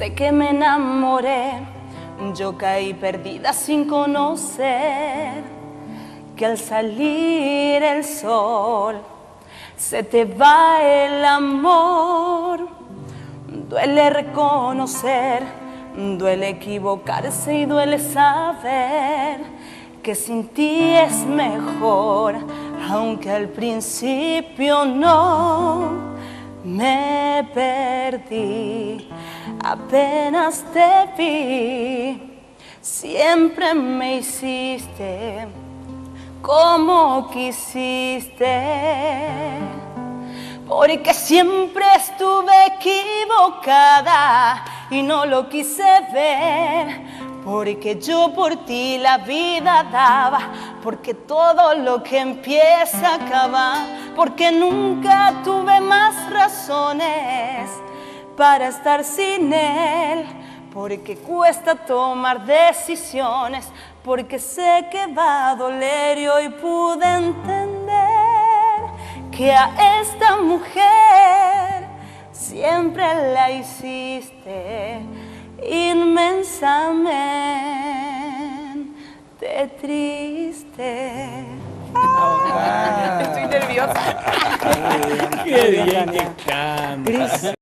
Sé que me enamoré, yo caí perdida sin conocer que al salir el sol se te va el amor. Duele reconocer, duele equivocarse y duele saber que sin ti es mejor, aunque al principio no. Me perdí, apenas te vi, siempre me hiciste como quisiste, porque siempre estuve equivocada y no lo quise ver, porque yo por ti la vida daba, porque todo lo que empieza acaba, porque nunca tuve más razones para estar sin él, porque cuesta tomar decisiones, porque sé que va a doler y hoy pude entender que a esta mujer siempre la hiciste inmensamente triste. Estoy nerviosa. Qué bien que canta.